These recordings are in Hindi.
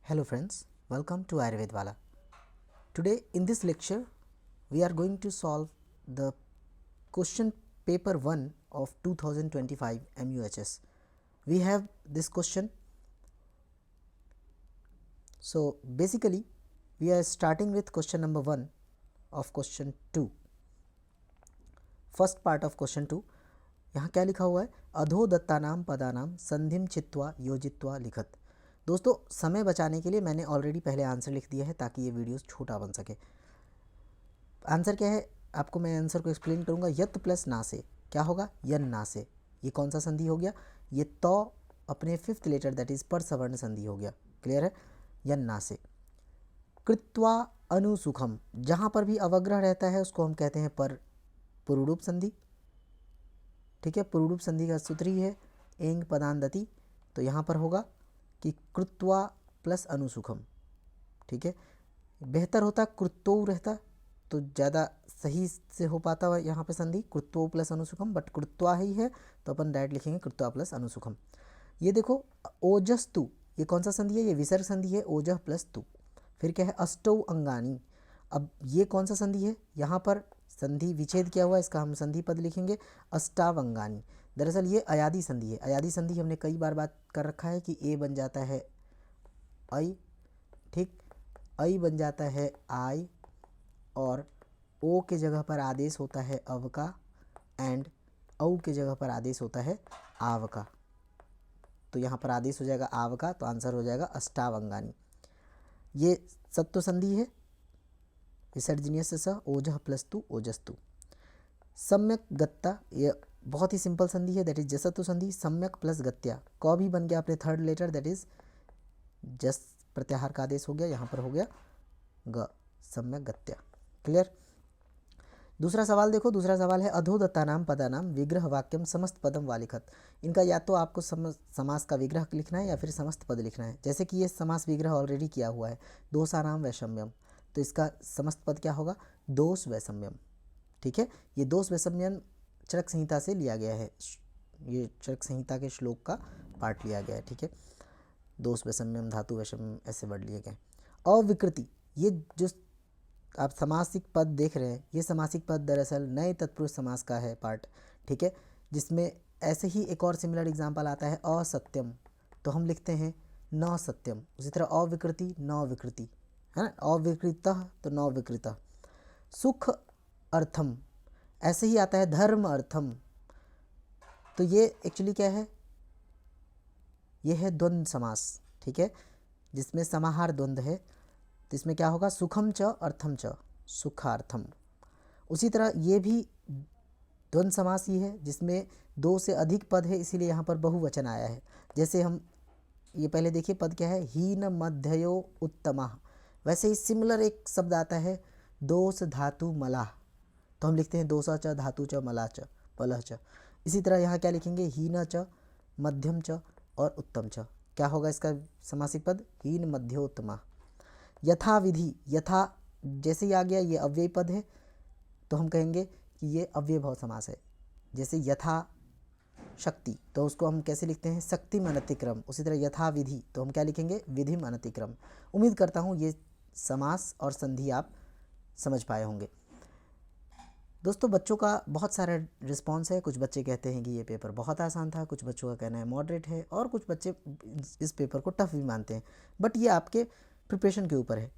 Hello friends, welcome to Ayurvedwala. Today in this lecture we are going to solve the question paper 1 of 2025 MUHS. We have this question. So basically we are starting with question number 1 of question 2. First part of question 2. यहाँ क्या लिखा हुआ है? अधो दत्तानाम पदानाम संधिम चित्वा योजित्वा लिखत. दोस्तों समय बचाने के लिए मैंने ऑलरेडी पहले आंसर लिख दिया है ताकि ये वीडियोस छोटा बन सके. आंसर क्या है आपको मैं आंसर को एक्सप्लेन करूँगा. यत प्लस ना से क्या होगा? यन ना से. ये कौन सा संधि हो गया? ये तो अपने फिफ्थ लेटर दैट इज पर सवर्ण संधि हो गया. क्लियर है? यन ना से. कृत्वा अनुसुखम, जहाँ पर भी अवग्रह रहता है उसको हम कहते हैं पर पुरुरूप संधि. ठीक है, पुरुरूप संधि का सूत्र ही है एंग पदांदति. तो यहाँ पर होगा कि कृत्वा प्लस अनुसुखम. ठीक है, बेहतर होता कृत्तो रहता तो ज़्यादा सही से हो पाता है यहाँ पे संधि कृत्वो प्लस अनुसुखम, बट कृत्वा ही है तो अपन डायरेक्ट लिखेंगे कृत्वा प्लस अनुसुखम. ये देखो ओजस्तु, ये कौन सा संधि है? ये विसर्ग संधि है. ओजह प्लस तु. फिर क्या है? अष्टौ अंगानी. अब ये कौन सा संधि है? यहाँ पर संधि विच्छेद किया हुआ है, इसका हम संधि पद लिखेंगे अष्टावंगानी. दरअसल ये अयादि संधि है. अयादि संधि हमने कई बार बात कर रखा है कि ए बन जाता है आई, ठीक, आई बन जाता है आई, और ओ के जगह पर आदेश होता है अव का, एंड औ के जगह पर आदेश होता है आव का. तो यहाँ पर आदेश हो जाएगा आव का, तो आंसर हो जाएगा अष्टावंगानी. ये सत्व संधि है. विसर्जनीय स ओजह प्लस तु ओजस्तु. सम्यक गत्ता, ये बहुत ही सिंपल संधि है दैट इज जसत्व संधि. सम्यक प्लस गत्या, क भी बन गया अपने थर्ड लेटर दैट इज जस प्रत्याहार का आदेश हो गया, यहाँ पर हो गया ग, सम्यक गत्या. क्लियर? दूसरा सवाल देखो. दूसरा सवाल है अधोदत्तानाम पदानाम विग्रह वाक्यम समस्त पदम वालिखत. इनका या तो आपको समास का विग्रह लिखना है या फिर समस्त पद लिखना है. जैसे कि ये समास विग्रह ऑलरेडी किया हुआ है दोषानाम वैषम्यम, तो इसका समस्त पद क्या होगा? दोष वैषम्यम. ठीक है, ये दोष वैषम्यम चरक संहिता से लिया गया है. ये चरक संहिता के श्लोक का पार्ट लिया गया है. ठीक है, दोष वैषम्यम धातु वैषम्यम ऐसे वर्ड लिए गए. अविकृति, ये जो आप समासिक पद देख रहे हैं, ये समासिक पद दरअसल नए तत्पुरुष समास का है पार्ट. ठीक है, जिसमें ऐसे ही एक और सिमिलर एग्जाम्पल आता है असत्यम, तो हम लिखते हैं न सत्यम. उसी तरह अविकृति न विकृति है ना, अविकृत तो न विकृत. सुख अर्थम, ऐसे ही आता है धर्म अर्थम. तो ये एक्चुअली क्या है? ये है द्वंद्व समास. ठीक है, जिसमें समाहार द्वंद्व है. तो इसमें क्या होगा? सुखम च अर्थम च सुखार्थम. उसी तरह ये भी द्वंद्व समास ही है जिसमें दो से अधिक पद है, इसीलिए यहाँ पर बहुवचन आया है. जैसे हम ये पहले देखिए पद क्या है? हीन मध्ययो उत्तमा. वैसे ही सिमिलर एक शब्द आता है दोष धातु मलाह, तो हम लिखते हैं दोषा च धातु च मला च पलह च. इसी तरह यहाँ क्या लिखेंगे? हीन च मध्यम च और उत्तम च. क्या होगा इसका समासिक पद? हीन मध्योत्तमा. यथा विधि, यथा जैसे ही आ गया ये अव्यय पद है, तो हम कहेंगे कि ये अव्ययभाव समास है. जैसे यथा शक्ति, तो उसको हम कैसे लिखते हैं? शक्तिम अनतिक्रम. उसी तरह यथा विधि, तो हम क्या लिखेंगे? विधिम अनतिक्रम. उम्मीद करता हूँ ये समास और संधि आप समझ पाए होंगे. दोस्तों बच्चों का बहुत सारा रिस्पांस है. कुछ बच्चे कहते हैं कि ये पेपर बहुत आसान था, कुछ बच्चों का कहना है मॉडरेट है, और कुछ बच्चे इस पेपर को टफ भी मानते हैं. बट ये आपके प्रिपरेशन के ऊपर है.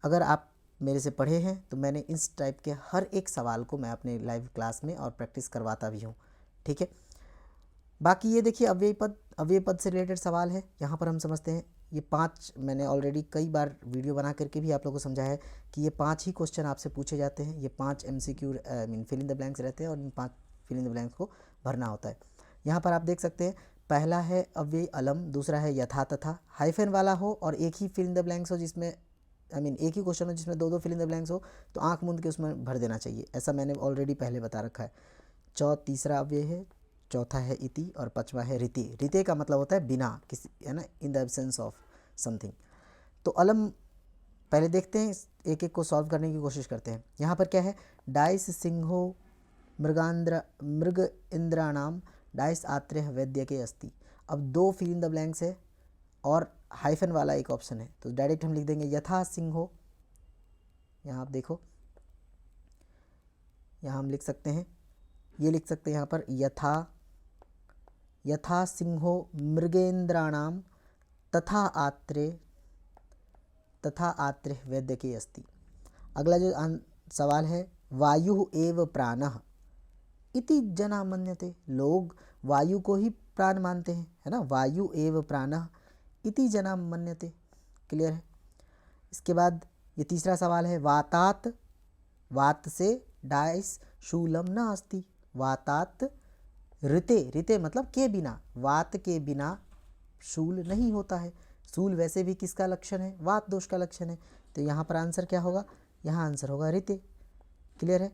अगर आप मेरे से पढ़े हैं तो मैंने इस टाइप के हर एक सवाल को मैं अपने लाइव क्लास में और प्रैक्टिस करवाता भी हूँ. ठीक है, बाकी ये देखिए अव्यय पद से रिलेटेड सवाल है. यहाँ पर हम समझते हैं ये 5, मैंने ऑलरेडी कई बार वीडियो बना करके भी आप लोगों को समझाया है कि ये 5 ही क्वेश्चन आपसे पूछे जाते हैं. ये 5 MCQ mean fill in the blanks रहते हैं और इन 5 फिल इन द ब्लैंक्स को भरना होता है. यहाँ पर आप देख सकते हैं पहला है अव्यय अलम, दूसरा है यथा तथा. हाइफन वाला हो और एक ही फिल इन द ब्लैंक्स हो जिसमें एक ही क्वेश्चन हो जिसमें दो फिल इन द ब्लैंक्स हो, तो आंख मूंद के उसमें भर देना चाहिए. ऐसा मैंने ऑलरेडी पहले बता रखा है. तीसरा अव्यय है, चौथा है इति और पांचवा है रीति. रीति का मतलब होता है बिना किसी, है ना, in the absence of something. तो अलम पहले देखते हैं, एक एक को सॉल्व करने की कोशिश करते हैं. यहाँ पर क्या है? डाइस सिंहो मृग इंद्राणाम डाइस आत्रेय वैद्य के अस्ति. अब 2 फिल इन द ब्लैंक्स है और हाइफन वाला एक ऑप्शन है, तो डायरेक्ट हम लिख देंगे यथा सिंहो। यहाँ आप देखो, यहाँ हम लिख सकते हैं, ये लिख सकते हैं यहाँ पर यथा सिंहो मृगेंद्राणाम तथा आत्रे वैद्यकीय अस्ति। अगला जो सवाल है, वायु एव प्राणः इति जना मन्यते। लोग वायु को ही प्राण मानते हैं, है ना। वायु एव प्राणः इति जना मन्यते। क्लियर है। इसके बाद ये तीसरा सवाल है, वातात, वात से डाइस शूलम न अस्ति। वातात ऋते मतलब के बिना, वात के बिना शूल नहीं होता है। शूल वैसे भी किसका लक्षण है? वात दोष का लक्षण है। तो यहाँ पर आंसर क्या होगा? यहाँ आंसर होगा ऋते। क्लियर है।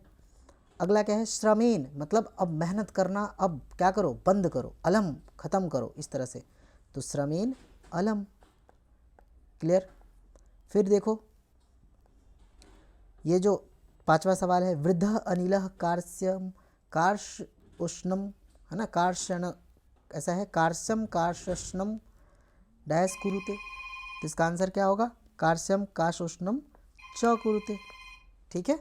अगला क्या है, श्रमेन मतलब अब मेहनत करना, अब क्या करो? बंद करो, अलम खत्म करो, इस तरह से। तो श्रमेन अलम। क्लियर। फिर देखो ये जो पांचवा सवाल है, वृद्ध अनिल कार्श उष्णम, है ना, कार्षण ऐसा है, कार्श्यम कार्षणम डैश कुरुते। तो इसका आंसर क्या होगा? कार्श्यम काशोष्णम च कुरुते। ठीक है।